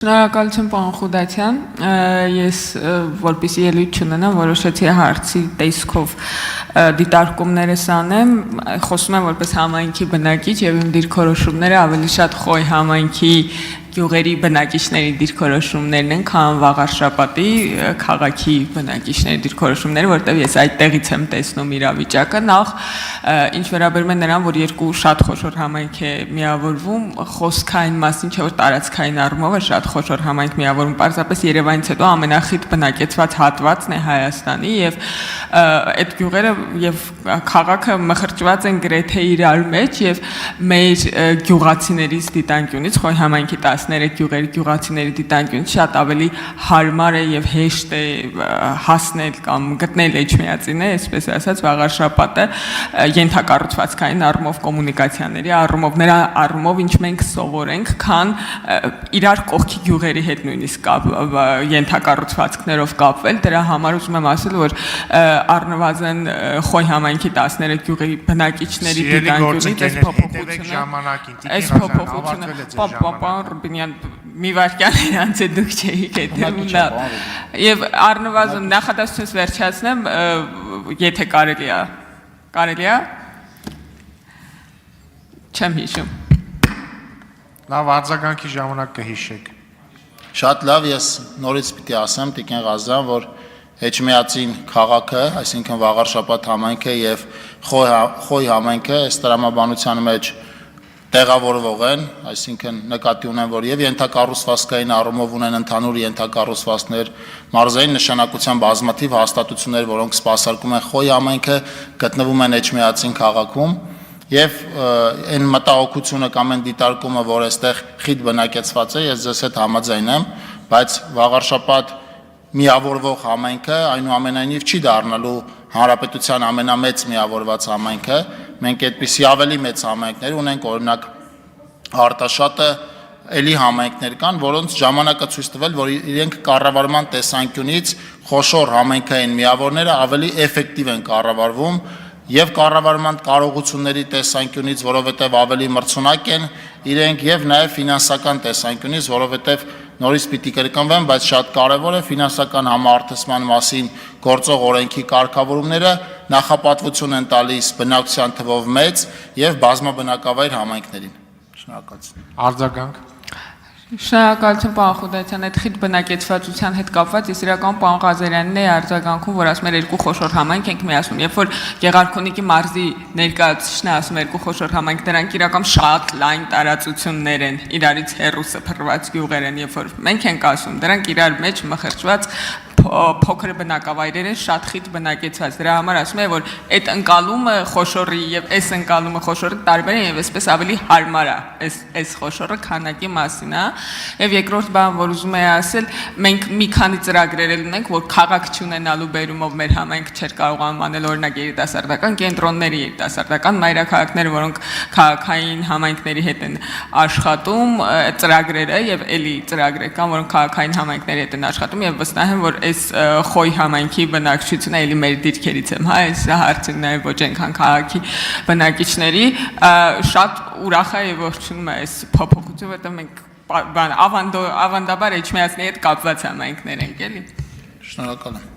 Շնորհակալություն պարոն Խուդատյան, ես որպեսզի ելույթ չունենամ, որոշեցի հարցի տեսքով դիտարկումներս անեմ, խոսում եմ որպես համայնքի բնակիչ եւ իմ դիրքորոշումները ավելի շատ խոյ համայնքի գյուղերի բնակիչների դիրքորոշումներն են, քան Վաղարշապատի քաղաքի բնակիչների դիրքորոշումները, որտեղ ես այդտեղից եմ տեսնում իրավիճակը, նախ ինչ վերաբերում է նրան, որ երկու շատ խոշոր համայնք է միավորվում, խոսքային մասին չէ, որ տարածքային առումով է շատ խոշոր համայնք միավորվում, պարզապես Երևանից հետո ամենախիտ բնակեցված հատվածն է Հայաստանի եւ այդ գյուղերը եւ քաղաքը մխրճված են գրեթե իրար մեջ եւ մեր գյուղացիներից դիտանկյունից խոյ համայնքի 13 գյուղերի գյուղացիների դիտանկյունից շատ ավելի հարմար է եւ հեշտ է հասնել կամ գտնել էջմիածին է, այսպես ասած Վաղարշապատը ենթակառուցվածքային առումով կոմունիկացիաների առումով նրա առումով ինչ մենք սովորենք, քան իրար կողքի գյուղերի հետ նույնիսկ ենթակառուցվածքներով կապվել, դրա համար ուզում եմ ասել, որ առնվազն խոյ համայնքի 13 գյուղերի բնակիչների դիտանկյունից այս փոփոխությունը մի վարքյան իրանց է դուք չէիք հետևում եւ առնվազն նախադասությունս վերջացնեմ, եթե կարելի է չեմ հիշում լավ արձագանքի ժամանակ կհիշեք շատ լավ ես նորից պիտի ասեմ Տիկին Ղազարյան որ Էջմիածին քաղաքը այսինքն Վաղարշապատ համայնքը եւ Խոյ համայնքը այս տրամաբանության մեջ տեղավորվող են, այսինքն նկատի ունեն, որ եւ ենթակառուցվածքային առումով ունեն ընդհանուր ենթակառուցվածքներ, մարզային նշանակության բազմաթիվ հաստատություններ, որոնք սպասարկում են Խոյ համայնքը, գտնվում են Էջմիածին քաղաքում եւ այն մտահոգությունը կամ այն դիտարկումը, որ այստեղ խիտ բնակեցված է, ես ձեզ հետ համաձայն եմ, բայց Վաղարշապատ միավորվող համայնքը այնուամենայնիվ չի դառնալու հանրապետության ամենամեծ միավորված համայնքը, մենք այդպիսի ավելի մեծ համայնքներ ունենք, օրինակ Արտաշատը էլի համայնքներ կան, որոնց ժամանակը ցույց տվել, որ իրենք կառավարման տեսանկյունից խոշոր համայնքային միավորները ավելի էֆեկտիվ են կառավարվում եւ կառավարման կարողությունների տեսանկյունից, որովհետեւ ավելի մրցունակ են իրենք եւ նաեւ ֆինանսական տեսանկյունից, որովհետեւ նորից պիտի կրկնվեմ, բայց շատ կարևոր է ֆինանսական համարտեսման մասին գործող օրենքի կարգավորումները նախապատվություն են տալիս բնակչության թվով մեծ եւ բազմաբնակավայր համայնքներին։ Շնորհակալություն։ Արձագանք Շնորհակալություն պարոն Խուդատյան, այդ խիտ բնակեցվածության հետ կապված ես իրական պարոն Ղազարյանն է արձագանքում, որ ասում էր երկու խոշոր համայնք ենք միացնում, երբ որ Գեղարքունիքի մարզի ներկայացուցիչն է ասում երկու խոշոր համայնք, դրանք իրական շատ լայն տարածություններ են, իրարից հեռու սփռված գյուղեր են, երբ որ մենք ենք ասում, դրանք իրար մեջ մխրճված փոքր բնակավայրեր են շատ խիտ բնակեցված, դրա համար ասում եմ, որ այդ ընկալումը խոշորի եւ այս ընկալումը խոշորի տարբեր են եւ այսպես ավելի հարմար է այս խոշորը քանակի մասին, հա, եւ երկրորդ բան, որ ուզում եմ ասել, մենք մի քանի ծրագրեր ունենք, որ քաղաք չունենալու բերումով մեր համայնք չէր կարողանում անել օրինակ երիտասարդական կենտրոնների, երիտասարդական մայրաքաղաքները, որոնք քաղաքային համայնքների հետ են աշխատում, ծրագրերը եւ էլի ծրագրեր կան, որոնք քաղաքային համայնքների հետ են աշխատում եւ վստահ եմ, որ այս խոյ համայնքի բնակչությունը էլի մեր դիրքերից եմ, հա, այս հարցը նաև ոչ այնքան քաղաքի բնակիչների շատ ուրախ է եւ ողջունում է այս փոփոխությունը, որտեղ մենք ավանդաբար Էջմիածնի հետ կապված համայնքներ ենք, էլի։ Շնորհակալ եմ։